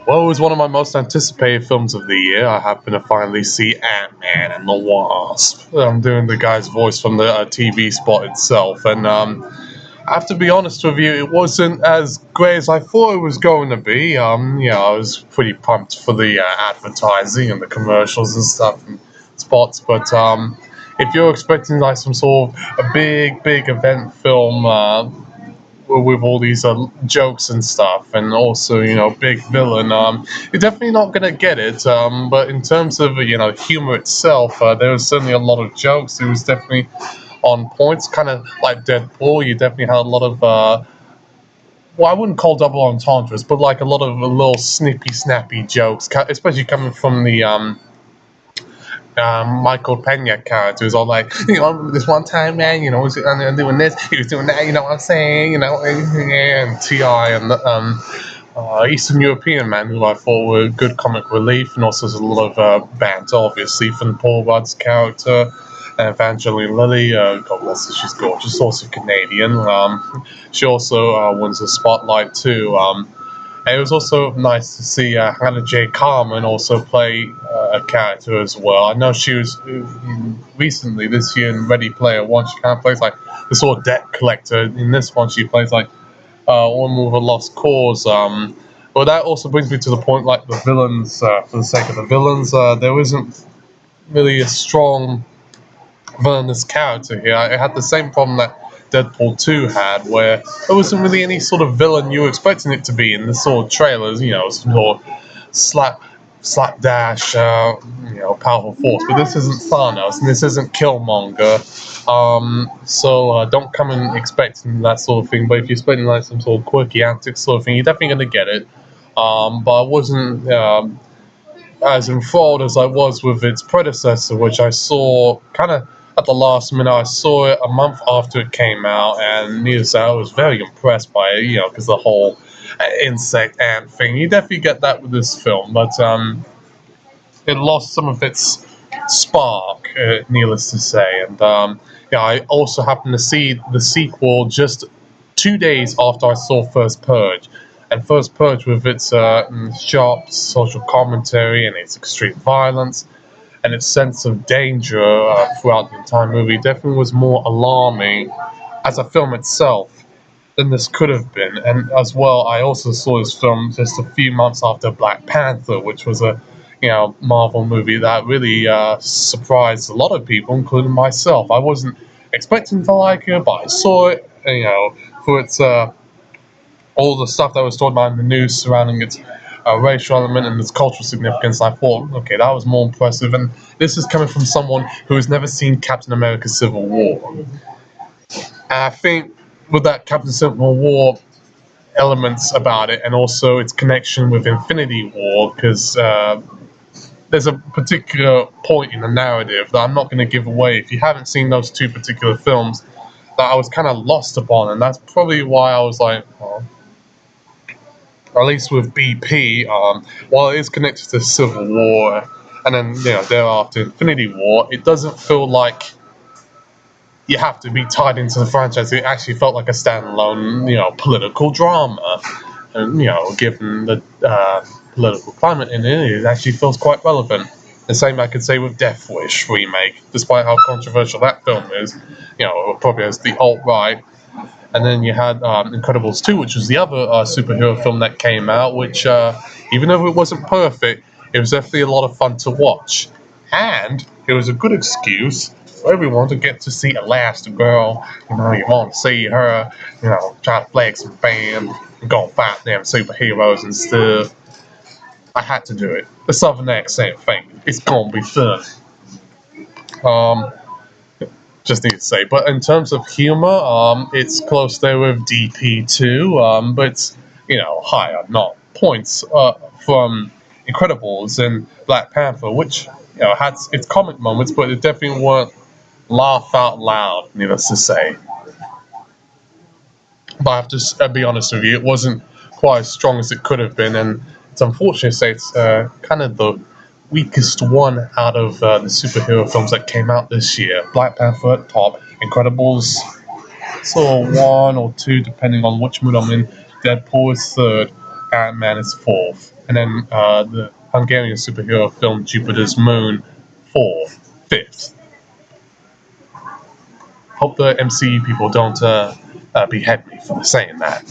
Well, it was one of my most anticipated films of the year. I happened to finally see Ant-Man and the Wasp. I'm doing the guy's voice from the TV spot itself, and I have to be honest with you, it wasn't as great as I thought it was going to be. I was pretty pumped for the advertising and the commercials and stuff and spots, but if you're expecting like some sort of a big event film, with all these jokes and stuff, and also big villain. You're definitely not gonna get it. But in terms of humor itself, there was certainly a lot of jokes. It was definitely on points, kind of like Deadpool. You definitely had a lot of well, I wouldn't call double entendres, but like a lot of little snippy, snappy jokes, especially coming from the Michael Pena character who's all like, I remember this one time, man, I'm doing this, he was doing that, you know what I'm saying, and T.I. and the Eastern European man who I thought were good comic relief, and also there's a lot of banter, obviously, from Paul Rudd's character, and Evangeline Lilly, God bless her, she's gorgeous, also Canadian. She also wins the spotlight too. And it was also nice to see Hannah J. Carmen also play a character as well. I know she was recently this year in Ready Player One. She kind of plays like the sort of debt collector. In this one, she plays like a woman with a lost cause. But that also brings me to the point, like the villains. For the sake of the villains, there isn't really a strong villainous character here. I had the same problem that Deadpool 2 had, where there wasn't really any sort of villain you were expecting it to be in the sort of trailers, some sort of slapdash, powerful force. But this isn't Thanos, and this isn't Killmonger. So don't come in expecting that sort of thing. But if you're expecting like some sort of quirky antics sort of thing, you're definitely going to get it. But I wasn't as enthralled as I was with its predecessor, which I saw kind of at the last minute. I saw it a month after it came out, and needless to say, I was very impressed by it, because the whole insect ant thing. You definitely get that with this film, but it lost some of its spark, needless to say. And I also happened to see the sequel just 2 days after I saw First Purge. And First Purge, with its sharp social commentary and its extreme violence and its sense of danger throughout the entire movie, definitely was more alarming as a film itself than this could have been. And as well, I also saw this film just a few months after Black Panther, which was a Marvel movie that really surprised a lot of people, including myself. I wasn't expecting to like it, but I saw it, for its all the stuff that was talked about in the news surrounding its racial element and its cultural significance. I thought, okay, that was more impressive. And this is coming from someone who has never seen Captain America Civil War. And I think with that Captain Civil War elements about it, and also its connection with Infinity War, because there's a particular point in the narrative that I'm not going to give away if you haven't seen those two particular films, that I was kind of lost upon. And that's probably why I was like, at least with BP, while it is connected to Civil War, and then thereafter Infinity War, it doesn't feel like you have to be tied into the franchise. It actually felt like a standalone, political drama, and given the political climate in it, it actually feels quite relevant. The same I could say with Death Wish remake, despite how controversial that film is. Probably as the alt-right. And then you had Incredibles 2, which was the other superhero film that came out, which, even though it wasn't perfect, it was definitely a lot of fun to watch. And it was a good excuse for everyone to get to see Elastigirl. You want to see her, try to flex some fans, and go and fight them superheroes and stuff. I had to do it. The Southern accent thing. It's gonna be fun. Just need to say, but in terms of humor, it's close there with DP2, but it's higher, not points from Incredibles and Black Panther, which had its comic moments, but it definitely weren't laugh out loud, needless to say. But I have to be honest with you, it wasn't quite as strong as it could have been, and it's unfortunate to say it's kind of the weakest one out of the superhero films that came out this year. Black Panther at top, Incredibles sort of 1 or 2, depending on which mood I'm in. Deadpool is third, Ant-Man is 4th, and then the Hungarian superhero film Jupiter's Moon 4th, 5th. Hope the MCU people don't behead me for saying that.